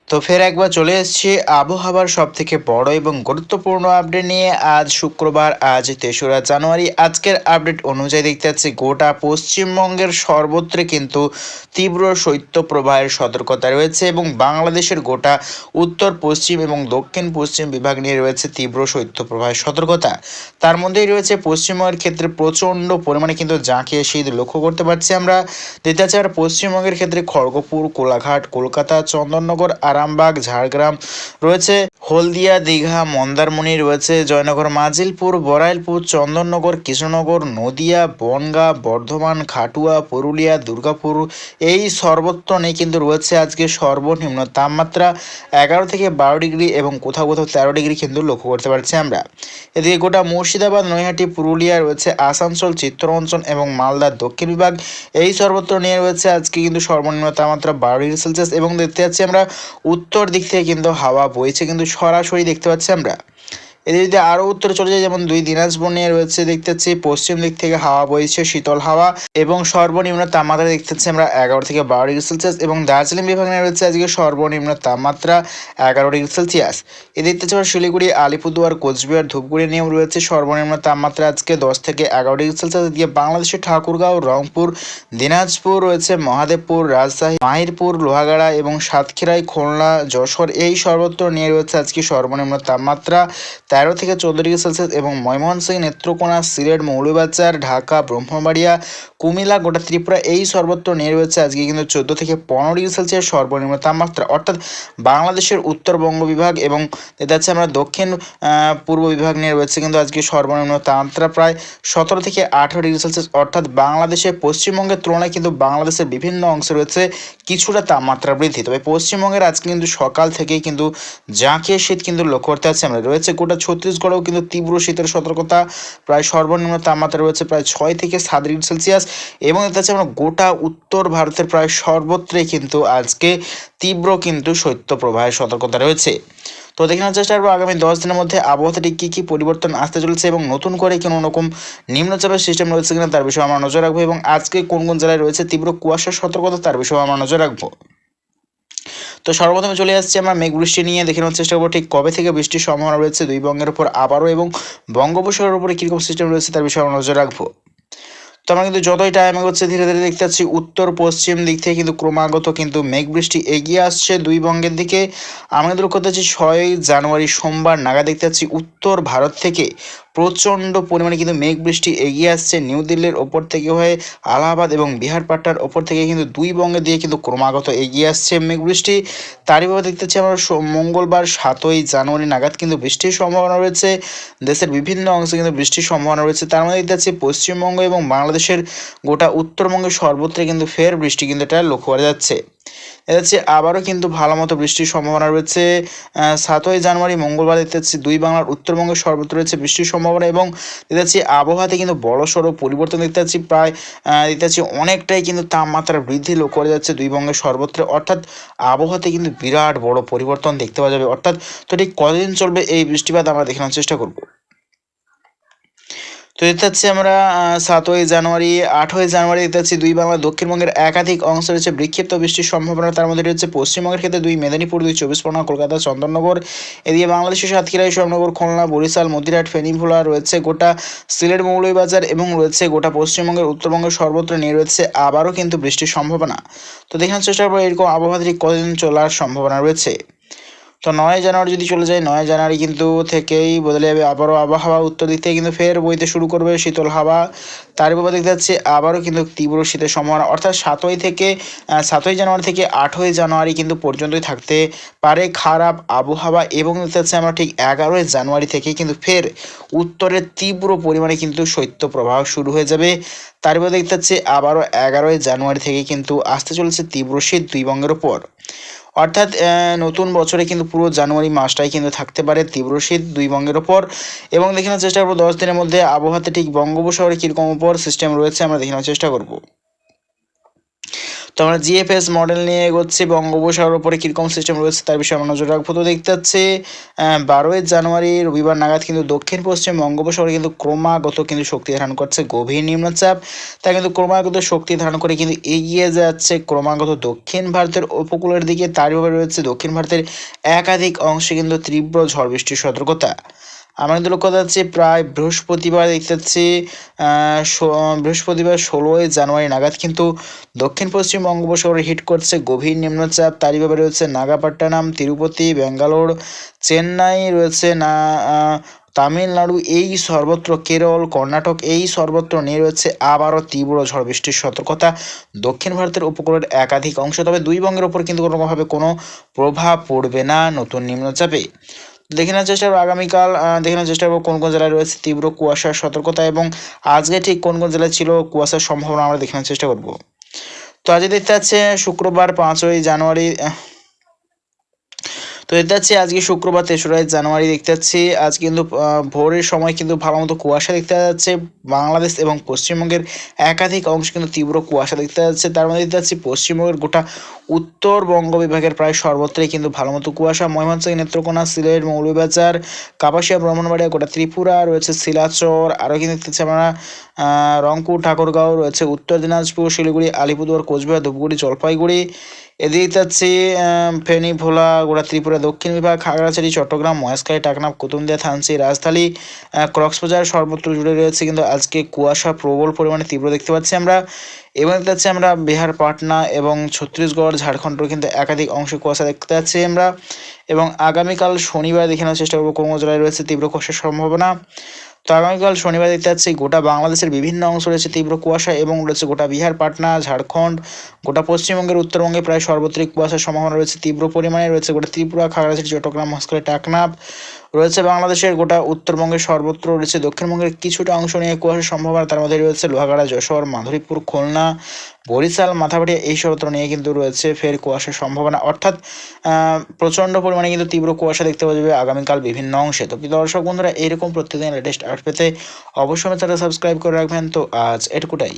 তো ফের একবার চলে এসেছি আবহাওয়ার সব থেকে বড় এবং গুরুত্বপূর্ণ আপডেট নিয়ে। আজ শুক্রবার, আজ 3রা জানুয়ারি। আজকের আপডেট অনুযায়ী দেখতে পাচ্ছি গোটা পশ্চিমবঙ্গের সর্বত্রে কিন্তু তীব্র শৈত্যপ্রবাহের সতর্কতা রয়েছে এবং বাংলাদেশের গোটা উত্তর পশ্চিম এবং দক্ষিণ পশ্চিম বিভাগ নিয়ে রয়েছে তীব্র শৈত্যপ্রবাহের সতর্কতা। তার মধ্যেই রয়েছে পশ্চিমবঙ্গের ক্ষেত্রে প্রচণ্ড পরিমাণে কিন্তু জাঁকিয়ে শীত লক্ষ্য করতে পারছি আমরা। দেখতে পাচ্ছি আর পশ্চিমবঙ্গের ক্ষেত্রে খড়গপুর, কোলাঘাট, কলকাতা, চন্দননগর, আরামবাগ, ঝাড়গ্রাম রয়েছে, হলদিয়া, দীঘা, মন্দারমণি রয়েছে, জয়নগর, মাজিলপুর, বড়াইলপুর, চন্দননগর, কৃষ্ণনগর, নদিয়া, বনগাঁ, বর্ধমান, খাটুয়া, পুরুলিয়া, দুর্গাপুর, এই সর্বত্র নেই কিন্তু রয়েছে আজকে সর্বনিম্ন তাপমাত্রা 11 থেকে 12 ডিগ্রি এবং কোথাও কোথাও 13 ডিগ্রি কিন্তু লক্ষ্য করতে পারছি আমরা। এদিকে গোটা মুর্শিদাবাদ, নৈহাটি, পুরুলিয়া রয়েছে, আসানসোল, চিত্তরঞ্জন এবং মালদার দক্ষিণ বিভাগ, এই সর্বত্র নিয়ে রয়েছে আজকে কিন্তু সর্বনিম্ন তাপমাত্রা 12 ডিগ্রি সেলসিয়াস। এবং দেখতে পাচ্ছি আমরা উত্তর দিক থেকে কিন্তু হাওয়া বইছে কিন্তু সরাসরি দেখতে পাচ্ছি আমরা। এদিকে যদি আরও উত্তরে চলে যায়, যেমন দিনাজপুর নিয়ে রয়েছে, দেখতে পাচ্ছি পশ্চিম দিক থেকে হাওয়া বইছে, শীতল হাওয়া, এবং সর্বনিম্ন তাপমাত্রা দেখতে পাচ্ছি আমরা 11 থেকে 12 ডিগ্রি সেলসিয়াস। এবং দার্জিলিং বিভাগ নিয়ে রয়েছে আজকে সর্বনিম্ন তাপমাত্রা 11 ডিগ্রি সেলসিয়াস। এ দেখতে পাচ্ছি আমরা শিলিগুড়ি, আলিপুরদুয়ার, কোচবিহার, ধূপগুড়ি নিয়েও রয়েছে সর্বনিম্ন তাপমাত্রা আজকে 10 থেকে 11 ডিগ্রি সেলসিয়াস। এদিকে বাংলাদেশের ঠাকুরগাঁও, রংপুর, দিনাজপুর রয়েছে, মহাদেবপুর, রাজশাহী, মাহিরপুর, লোহাগাড়া এবং সাতক্ষীরায়, খুলনা, যশোর, এই সর্বত্র নিয়ে রয়েছে আজকে সর্বনিম্ন তাপমাত্রা 13 থেকে 14 ডিগ্রি সেলসিয়াস। এবং ময়মনসিংহ, নেত্রকোনা, সিলেট, মৌলভীবাজার, ঢাকা, ব্রহ্মবাড়িয়া, কুমিল্লা, গোটা ত্রিপুরা, এই সর্বত্র নিয়ে রয়েছে আজকে কিন্তু 14 থেকে 15 ডিগ্রি সেলসিয়াস সর্বনিম্ন তাপমাত্রা। অর্থাৎ বাংলাদেশের উত্তরবঙ্গ বিভাগ এবং দেখা যাচ্ছে আমরা দক্ষিণ পূর্ব বিভাগ নিয়ে রয়েছে কিন্তু আজকে সর্বনিম্ন তাপমাত্রা প্রায় 17 থেকে 18 ডিগ্রি সেলসিয়াস। অর্থাৎ বাংলাদেশের পশ্চিমবঙ্গের তুলনায় কিন্তু বাংলাদেশের বিভিন্ন অংশে রয়েছে কিছুটা তাপমাত্রা বৃদ্ধি। তবে পশ্চিমবঙ্গের আজকে কিন্তু সকাল থেকেই কিন্তু জাঁকিয়ে শীত কিন্তু লক্ষ্য করতে পারছি আমরা। রয়েছে গোটা ছত্তিশগড়েও কিন্তু তীব্র শীতের সতর্কতা, প্রায় সর্বনিম্ন তাপমাত্রা রয়েছে প্রায় 6 থেকে 7 ডিগ্রি সেলসিয়াস। এবং দেখতে পাচ্ছি আমরা গোটা উত্তর ভারতের প্রায় সর্বত্রই কিন্তু আজকে তীব্র কিন্তু শৈত্যপ্রবাহের সতর্কতা রয়েছে। তো দেখে নেওয়ার চেষ্টা করবো আগামী 10 দিনের মধ্যে আবহাওয়াতে কী কী পরিবর্তন আসতে চলেছে এবং নতুন করে কোনো রকম নিম্নচাপের সিস্টেম রয়েছে কিনা তার বিষয়ে আমরা নজর রাখবো। এবং আজকে কোন কোন জেলায় রয়েছে তীব্র কুয়াশার সতর্কতা তার বিষয়ে আমরা নজর রাখবো। তো সর্বপ্রথমে চলে আসছে আমরা মেঘ বৃষ্টি নিয়ে। দেখে নেওয়ার চেষ্টা করবো ঠিক কবে থেকে বৃষ্টির সম্ভাবনা রয়েছে দুই বঙ্গের উপর আবারও, এবং বঙ্গোপসাগরের উপরে কীরকম সিস্টেম রয়েছে তার বিষয়ে আমরা নজর রাখবো। তো আমরা কিন্তু যতই টাইম এগোচ্ছে ধীরে ধীরে দেখতে পাচ্ছি উত্তর পশ্চিম দিক থেকে কিন্তু ক্রমাগত কিন্তু মেঘ বৃষ্টি এগিয়ে আসছে দুই বঙ্গের দিকে। আমরা কিন্তু লক্ষ্য করতে পারছি 6 জানুয়ারি সোমবার নাগাদ দেখতে পাচ্ছি উত্তর ভারত থেকে প্রচণ্ড পরিমাণে কিন্তু মেঘ বৃষ্টি এগিয়ে আসছে নিউ দিল্লির ওপর থেকে হয়ে আলাহাবাদ এবং বিহারপাট্টার ওপর থেকে কিন্তু দুই বঙ্গে দিয়ে কিন্তু ক্রমাগত এগিয়ে আসছে মেঘ বৃষ্টি। তারইভাবে দেখতে পাচ্ছি আমরা মঙ্গলবার 7 জানুয়ারি নাগাদ কিন্তু বৃষ্টির সম্ভাবনা রয়েছে। দেশের বিভিন্ন অংশে কিন্তু বৃষ্টির সম্ভাবনা রয়েছে। তার মধ্যে দেখতে পাচ্ছি পশ্চিমবঙ্গ এবং বাংলাদেশের গোটা উত্তরবঙ্গের সর্বত্র কিন্তু ফের বৃষ্টি কিন্তু এটা লক্ষ্য করা যাচ্ছে। এটা হচ্ছে আবারও কিন্তু ভালো মতো বৃষ্টির সম্ভাবনা রয়েছে 7 জানুয়ারি মঙ্গলবার। দেখতে পাচ্ছি দুই বাংলার উত্তরবঙ্গের সর্বত্র রয়েছে বৃষ্টির সম্ভাবনা। এবং দেখতে পাচ্ছি আবহাওয়াতে কিন্তু বড়সড় পরিবর্তন দেখতে পাচ্ছি, প্রায় দেখতে পাচ্ছি অনেকটাই কিন্তু তাপমাত্রা বৃদ্ধি লক্ষ্য করা যাচ্ছে দুই বঙ্গের সর্বত্র। অর্থাৎ আবহাওয়াতে কিন্তু বিরাট বড় পরিবর্তন দেখতে পাওয়া যাবে। অর্থাৎ তো ঠিক কতদিন চলবে এই বৃষ্টিপাত আমরা দেখানোর চেষ্টা করব। তো দেখতে পাচ্ছি আমরা 7 জানুয়ারি 8 জানুয়ারি দেখতে পাচ্ছি দুই বাংলা দক্ষিণবঙ্গের একাধিক অংশ রয়েছে বিক্ষিপ্ত বৃষ্টির সম্ভাবনা। তার মধ্যে রয়েছে পশ্চিমবঙ্গের ক্ষেত্রে দুই মেদিনীপুর, দুই 24 পরগনা, কলকাতা, চন্দননগর, এদিকে বাংলাদেশের সাতক্ষীরা, ঈশ্বরনগর, খুলনা, বরিশাল, মতিরাট, ফেনী, ভোলা রয়েছে গোটা সিলেট, মৌলভীবাজার এবং রয়েছে গোটা পশ্চিমবঙ্গের উত্তরবঙ্গের সর্বত্র নিয়ে রয়েছে আবারও কিন্তু বৃষ্টির সম্ভাবনা। তো দেখার চেষ্টা করবো এরকম আবহাওয়া ঠিক কতদিন চলার সম্ভাবনা রয়েছে। তো 9 জানুয়ারি যদি চলে যায়, 9 জানুয়ারি কিন্তু থেকেই বদলে যাবে আবারও আবহাওয়া। উত্তর দিক থেকে কিন্তু ফের বইতে শুরু করবে শীতল হাওয়া। তার উপর দেখতে যাচ্ছে আবারও কিন্তু তীব্র শীতের সম্ভাবনা। অর্থাৎ 7 জানুয়ারি থেকে 8 জানুয়ারি কিন্তু পর্যন্তই থাকতে পারে খারাপ আবহাওয়া। এবং দেখতে যাচ্ছে আমরা ঠিক 11 জানুয়ারি থেকে কিন্তু ফের উত্তরের তীব্র পরিমাণে কিন্তু শৈত্যপ্রবাহ শুরু হয়ে যাবে। তার উপর দেখতে যাচ্ছে আবারও 11 জানুয়ারি থেকে কিন্তু আসতে চলেছে তীব্র শীত দুই বঙ্গের ওপর। অর্থাৎ নতুন বছরে কিন্তু পুরো জানুয়ারি মাসটাই কিন্তু থাকতে পারে তীব্র শীত দুই বঙ্গের ওপর। এবং দেখে নেওয়ার চেষ্টা করবো 10 দিনের মধ্যে আবহাওয়াতে ঠিক বঙ্গোপসাগরে কীরকম উপর সিস্টেম রয়েছে আমরা দেখে নেওয়ার চেষ্টা করব। তো আমরা জিএফএস মডেল নিয়ে এগোচ্ছি। বঙ্গোপসাগরের উপরে কীরকম সিস্টেম রয়েছে তার বিষয়ে আমরা নজর রাখবো। তো দেখতে পাচ্ছি 12ই জানুয়ারি রবিবার নাগাদ কিন্তু দক্ষিণ পশ্চিম বঙ্গোপসাগরে কিন্তু ক্রমাগত কিন্তু শক্তি ধারণ করছে গভীর নিম্নচাপ। তা কিন্তু ক্রমাগত শক্তি ধারণ করে কিন্তু এগিয়ে যাচ্ছে ক্রমাগত দক্ষিণ ভারতের উপকূলের দিকে। তারই রয়েছে দক্ষিণ ভারতের একাধিক অংশে কিন্তু তীব্র ঝড় বৃষ্টির সতর্কতা। আমরা কিন্তু লক্ষ্য যাচ্ছি প্রায় বৃহস্পতিবার দেখতে পাচ্ছি বৃহস্পতিবার 16ই জানুয়ারি নাগাদ কিন্তু দক্ষিণ পশ্চিম বঙ্গোপসাগরে হিট করছে গভীর নিম্নচাপ। তারই ভাবে রয়েছে নাগাপট্টনম, তিরুপতি, ব্যাঙ্গালোর, চেন্নাই রয়েছে না, তামিলনাড়ু, এই সর্বত্র কেরল, কর্ণাটক, এই সর্বত্র নিয়ে রয়েছে আবারও তীব্র ঝড় বৃষ্টির সতর্কতা দক্ষিণ ভারতের উপকূলের একাধিক অংশ। তবে দুই বঙ্গের ওপর কিন্তু কোনোভাবে কোনো প্রভাব পড়বে না নতুন নিম্নচাপে। দেখে নেওয়ার চেষ্টা করবো আগামীকাল, দেখে নেওয়ার চেষ্টা করবো কোন কোন জেলায় রয়েছে তীব্র কুয়াশার সতর্কতা এবং আজকে ঠিক কোন কোন জেলায় ছিল কুয়াশার সম্ভাবনা আমরা দেখে নেওয়ার চেষ্টা করবো। তো আজকে দেখতে পাচ্ছে শুক্রবার 5ই জানুয়ারি, তো দেখতে পাচ্ছি আজকে শুক্রবার 3রা জানুয়ারি দেখতে পাচ্ছি আজ কিন্তু ভোরের সময় কিন্তু ভালো মতো কুয়াশা দেখতে যাচ্ছে বাংলাদেশ এবং পশ্চিমবঙ্গের একাধিক অংশ কিন্তু তীব্র কুয়াশা দেখতে যাচ্ছে। তার মধ্যে দেখতে পাচ্ছি পশ্চিমবঙ্গের গোটা উত্তরবঙ্গ বিভাগের প্রায় সর্বত্রই কিন্তু ভালো মতো কুয়াশা। ময়মনসিংহ, নেত্রকোনা, সিলেট, মৌলভীবাজার, কাপাসিয়া, ব্রাহ্মণবাড়িয়া, গোটা ত্রিপুরা রয়েছে, শিলাচর, আরও কিন্তু দেখতে পাচ্ছি আমরা রংপুর, ঠাকুরগাঁও রয়েছে, উত্তর দিনাজপুর, শিলিগুড়ি, আলিপুরদুয়ার, কোচবিহার, ধূপগুড়ি, জলপাইগুড়ি, এদিকে যাচ্ছি ফেনী, ভোলা, গোড়া ত্রিপুরা দক্ষিণ বিভাগ, খাগড়াছড়ি, চট্টগ্রাম, মহেশখালী, টাকনাফ, কুতুবদিয়া, থানচি, রাজধানী, কক্সবাজার সর্বত্র জুড়ে রয়েছে কিন্তু আজকে কুয়াশা প্রবল পরিমাণে তীব্র দেখতে পাচ্ছি আমরা। এবং দেখতে পাচ্ছি আমরা বিহার, পাটনা এবং ছত্তিশগড়, ঝাড়খণ্ডের কিন্তু একাধিক অংশে কুয়াশা দেখতে পাচ্ছি আমরা। এবং আগামীকাল শনিবার দেখে নেওয়ার চেষ্টা করবো কোন জেলায় রয়েছে তীব্র কুয়াশার সম্ভাবনা। তো আগামীকাল শনিবার দেখতে পাচ্ছি গোটা বাংলাদেশের বিভিন্ন অংশ রয়েছে তীব্র কুয়াশা এবং রয়েছে গোটা বিহার, পাটনা, ঝাড়খণ্ড, গোটা পশ্চিমবঙ্গের উত্তরবঙ্গে প্রায় সর্বত্রিক কুয়াশার সম্ভাবনা রয়েছে তীব্র পরিমাণে। রয়েছে গোটা ত্রিপুরা, খাগড়াছড়ি, চট্টগ্রাম, মহেশখালী, টাকনাফ, রয়েছে বাংলাদেশের গোটা উত্তরবঙ্গের সর্বত্র, রয়েছে দক্ষিণবঙ্গের কিছুটা অংশ নিয়ে কুয়াশার সম্ভাবনা। তার মধ্যে রয়েছে লোহাগাড়া, যশোর, মাধুরীপুর, খুলনা, বরিশাল, মাথাভাটি, এই সর্বত্র নিয়ে কিন্তু রয়েছে ফের কুয়াশার সম্ভাবনা। অর্থাৎ প্রচণ্ড পরিমাণে কিন্তু তীব্র কুয়াশা দেখতে পাওয়া যাবে আগামীকাল বিভিন্ন অংশে। তো দর্শক বন্ধুরা, এরকম প্রত্যেকদিন লেটেস্ট আপডেট পেতে অবশ্যই চ্যানেল সাবস্ক্রাইব করে রাখবেন। তো আজ এটুকুটাই।